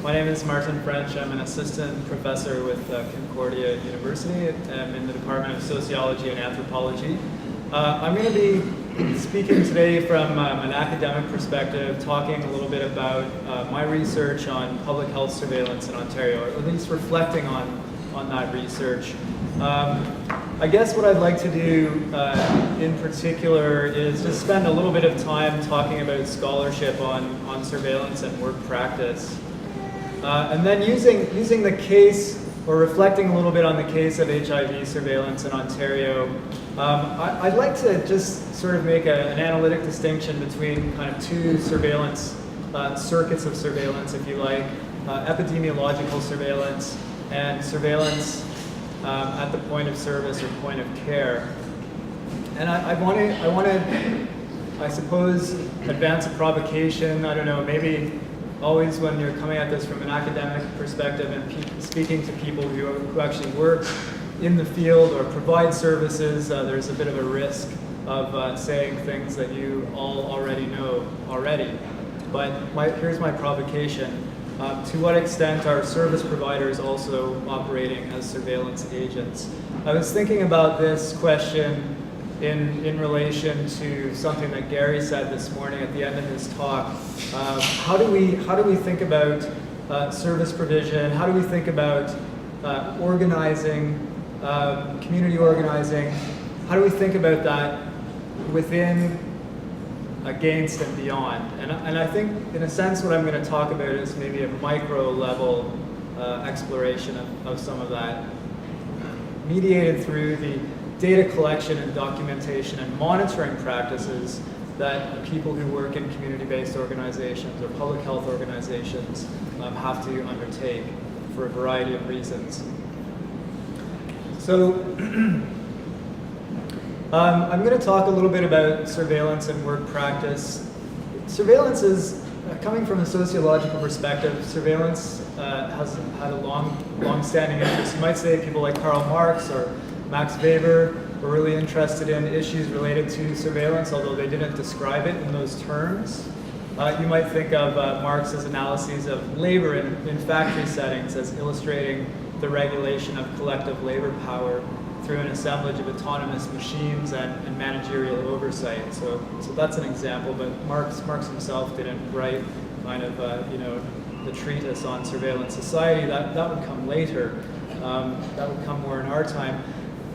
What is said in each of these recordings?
My name is Martin French. I'm an assistant professor with Concordia University. I'm in the Department of Sociology and Anthropology. I'm going to be speaking today from an academic perspective, talking a little bit about my research on public health surveillance in Ontario, or at least reflecting on that research. I guess what I'd like to do in particular is just spend a little bit of time talking about scholarship on surveillance and work practice. And then using the case, or reflecting a little bit on the case of HIV surveillance in Ontario, I'd like to just sort of make an analytic distinction between kind of two surveillance circuits of surveillance, if you like, epidemiological surveillance and surveillance at the point of service or point of care. And I want to, I suppose, advance a provocation. I don't know, maybe always when you're coming at this from an academic perspective and speaking to people who actually work in the field or provide services, there's a bit of a risk of saying things that you all already know already. But here's my provocation. To what extent are service providers also operating as surveillance agents? I was thinking about this question in relation to something that Gary said this morning at the end of his talk. How do we think about service provision? How do we think about organizing, community organizing? How do we think about that within, against, and beyond? And I think, in a sense, what I'm going to talk about is maybe a micro level exploration of some of that, mediated through the data collection and documentation and monitoring practices that people who work in community-based organizations or public health organizations have to undertake for a variety of reasons. So I'm going to talk a little bit about surveillance and work practice. Surveillance is, coming from a sociological perspective, surveillance has had a long-standing interest. You might say people like Karl Marx or Max Weber were really interested in issues related to surveillance, although they didn't describe it in those terms. You might think of Marx's analyses of labor in factory settings as illustrating the regulation of collective labor power through an assemblage of autonomous machines and managerial oversight. So that's an example, but Marx himself didn't write kind of the treatise on surveillance society. That would come later. That would come more in our time.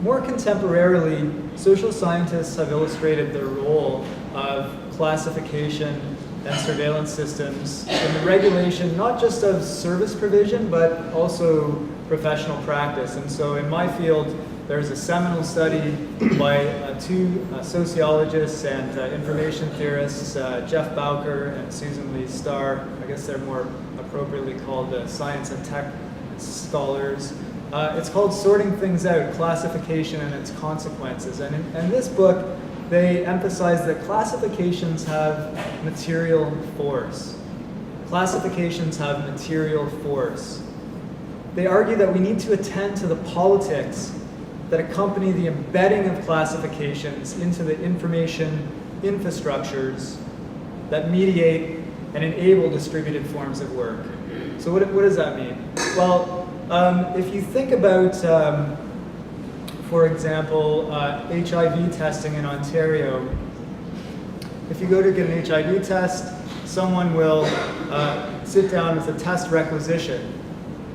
More contemporarily, social scientists have illustrated the role of classification and surveillance systems in the regulation, not just of service provision, but also professional practice. And so in my field, there's a seminal study by two sociologists and information theorists, Jeff Bowker and Susan Lee Starr. I guess they're more appropriately called science and tech scholars. It's called Sorting Things Out, Classification and Its Consequences. And in this book, they emphasize that classifications have material force. Classifications have material force. They argue that we need to attend to the politics that accompany the embedding of classifications into the information infrastructures that mediate and enable distributed forms of work. So what does that mean? Well, if you think about, for example, HIV testing in Ontario, if you go to get an HIV test, someone will sit down with a test requisition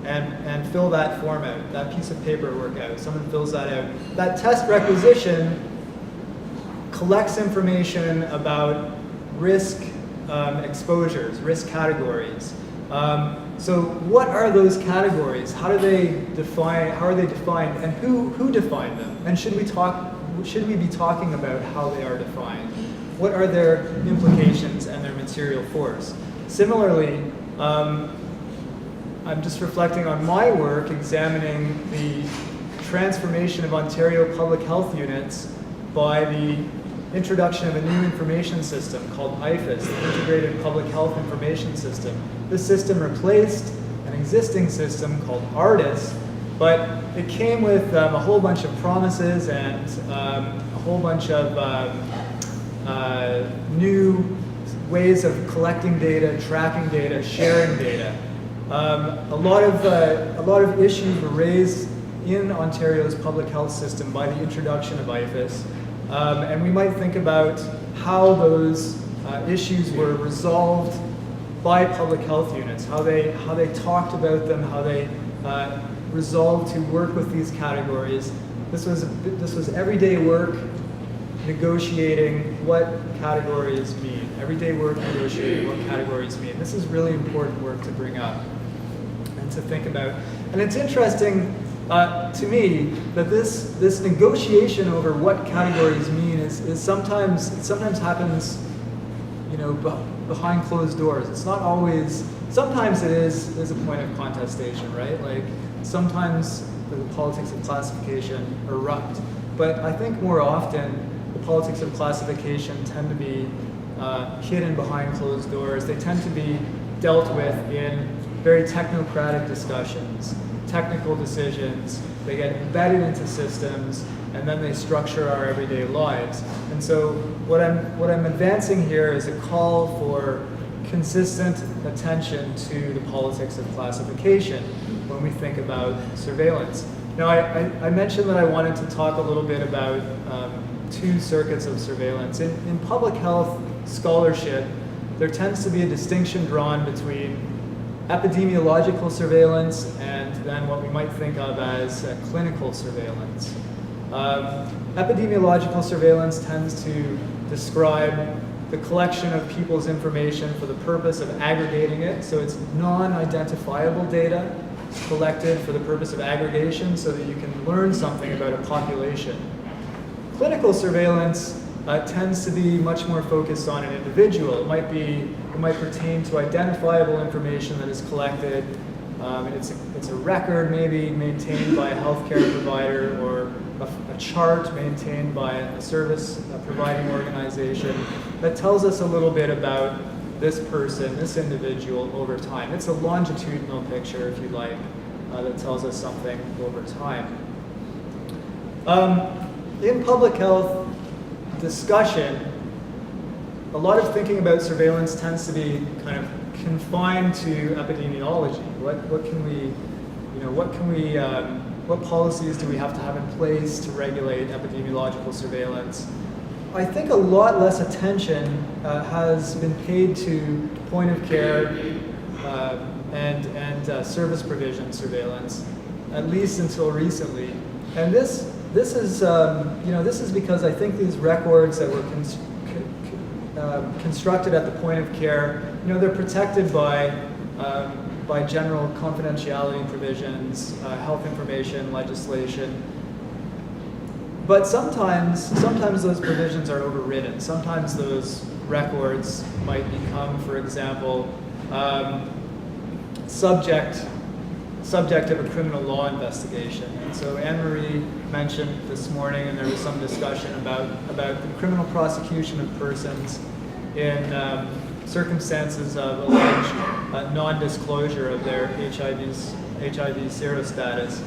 and fill that form out, that piece of paperwork out. Someone fills that out. That test requisition collects information about risk exposures, risk categories. So what are those categories? How are they defined, and who defined them? And should we be talking about how they are defined? What are their implications and their material force? Similarly, I'm just reflecting on my work examining the transformation of Ontario public health units by the introduction of a new information system called IFIS, the Integrated Public Health Information System. This system replaced an existing system called ARTIS, but it came with a whole bunch of promises and a whole bunch of new ways of collecting data, tracking data, sharing data. A lot of issues were raised in Ontario's public health system by the introduction of IFAS, and we might think about how those issues were resolved by public health units, how they talked about them, how they resolved to work with these categories. This was everyday work negotiating what categories mean. Everyday work negotiating what categories mean. This is really important work to bring up and to think about. And it's interesting to me that this negotiation over what categories mean is sometimes happens, behind closed doors. It's not always. Sometimes it is a point of contestation, right? Like sometimes the politics of classification erupt, but I think more often the politics of classification tend to be hidden behind closed doors. They tend to be dealt with in very technocratic discussions, technical decisions. They get embedded into systems, and then they structure our everyday lives. And so what I'm advancing here is a call for consistent attention to the politics of classification when we think about surveillance. Now, I mentioned that I wanted to talk a little bit about two circuits of surveillance. In public health scholarship, there tends to be a distinction drawn between epidemiological surveillance and then what we might think of as clinical surveillance. Epidemiological surveillance tends to describe the collection of people's information for the purpose of aggregating it, so it's non-identifiable data collected for the purpose of aggregation so that you can learn something about a population. Clinical surveillance tends to be much more focused on an individual. It might pertain to identifiable information that is collected. It's a record maybe maintained by a healthcare provider or a chart maintained by a service providing organization that tells us a little bit about this person, this individual over time. It's a longitudinal picture, if you like, that tells us something over time. In public health discussion, a lot of thinking about surveillance tends to be kind of confined to epidemiology. What policies do we have to have in place to regulate epidemiological surveillance? I think a lot less attention has been paid to point of care and service provision surveillance, at least until recently. And this is because I think these records that were constructed at the point of care, they're protected by general confidentiality provisions, health information legislation. But sometimes those provisions are overridden. Sometimes those records might become, for example, subject of a criminal law investigation. And so Anne-Marie mentioned this morning, and there was some discussion about the criminal prosecution of persons in circumstances of alleged non-disclosure of their HIV serostatus.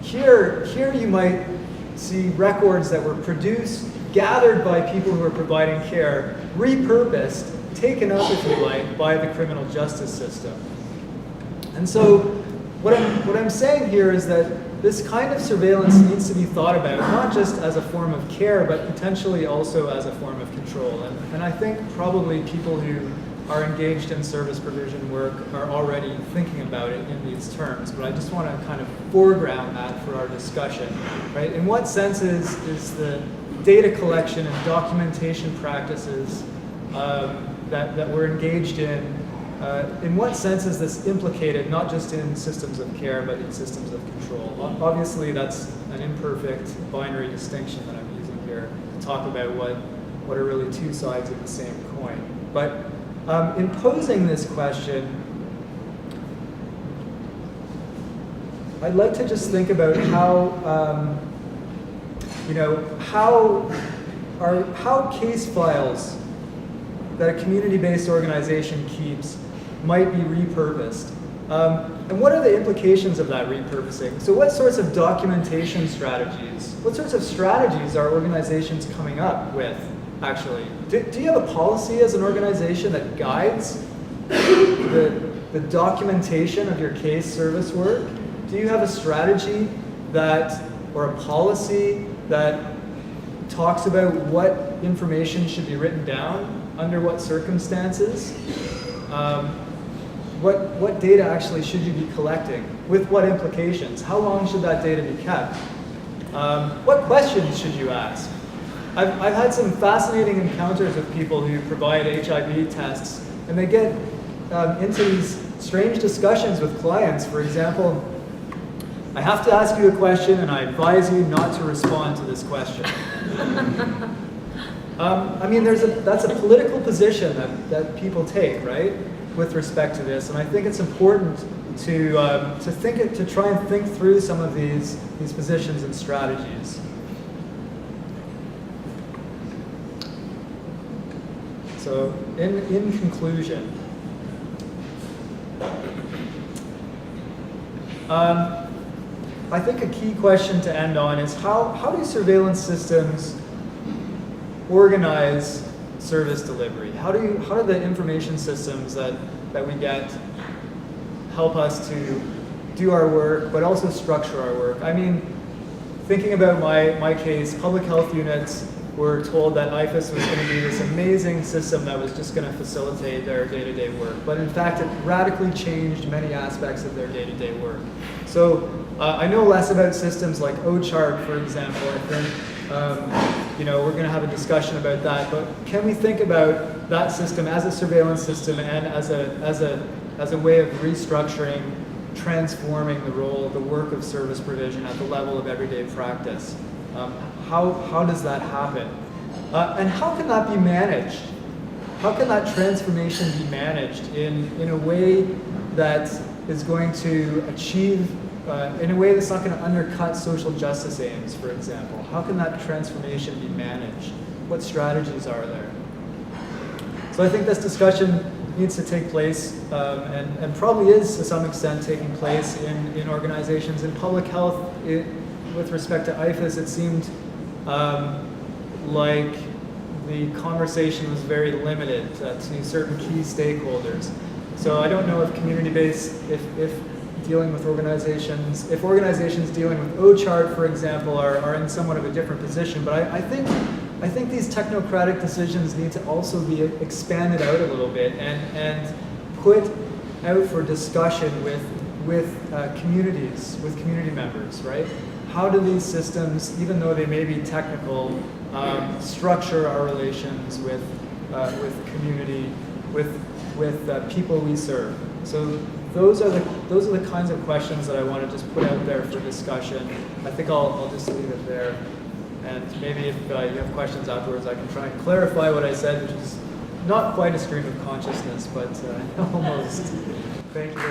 Here you might see records that were produced, gathered by people who are providing care, repurposed, taken up, if you like, by the criminal justice system. And so what I'm saying here is that this kind of surveillance needs to be thought about, not just as a form of care, but potentially also as a form of control. And I think probably people who are engaged in service provision work are already thinking about it in these terms, but I just want to kind of foreground that for our discussion, right? In what sense is the data collection and documentation practices that we're engaged in what sense is this implicated not just in systems of care, but in systems of control? Obviously, that's an imperfect binary distinction that I'm using here to talk about what are really two sides of the same coin. But in posing this question, I'd like to just think about how case files that a community-based organization keeps might be repurposed. And what are the implications of that repurposing? So what sorts of documentation strategies, what sorts of strategies are organizations coming up with, actually? Do you have a policy as an organization that guides the the documentation of your case service work? Do you have a strategy or a policy that talks about what information should be written down, under what circumstances? What data actually should you be collecting? With what implications? How long should that data be kept? What questions should you ask? I've had some fascinating encounters with people who provide HIV tests, and they get into these strange discussions with clients. For example, I have to ask you a question, and I advise you not to respond to this question. I mean, that's a political position that people take, right, with respect to this, and I think it's important to try and think through some of these positions and strategies. So, in conclusion, I think a key question to end on is how do surveillance systems organize service delivery? How do the information systems that we get help us to do our work, but also structure our work? I mean, thinking about my case, public health units were told that IFAS was going to be this amazing system that was just going to facilitate their day-to-day work. But in fact, it radically changed many aspects of their day-to-day work. So I know less about systems like OCHART, for example. I think we're going to have a discussion about that. But can we think about that system as a surveillance system and as a way of restructuring, transforming the role, the work of service provision at the level of everyday practice? How does that happen? And how can that be managed? How can that transformation be managed in a way that is going to achieve, in a way that's not going to undercut social justice aims, for example? How can that transformation be managed? What strategies are there? So I think this discussion needs to take place, and probably is to some extent taking place in organizations. In public health, with respect to IFAS, it seemed like the conversation was very limited to certain key stakeholders. So I don't know if community-based, if dealing with organizations, if organizations dealing with OCHART, for example, are in somewhat of a different position. But I think these technocratic decisions need to also be expanded out a little bit and put out for discussion with communities, with community members, right? How do these systems, even though they may be technical, structure our relations with community, with people we serve? So those are the kinds of questions that I want to just put out there for discussion. I think I'll just leave it there, and maybe if you have questions afterwards, I can try and clarify what I said, which is not quite a stream of consciousness, but almost. Thank you very much.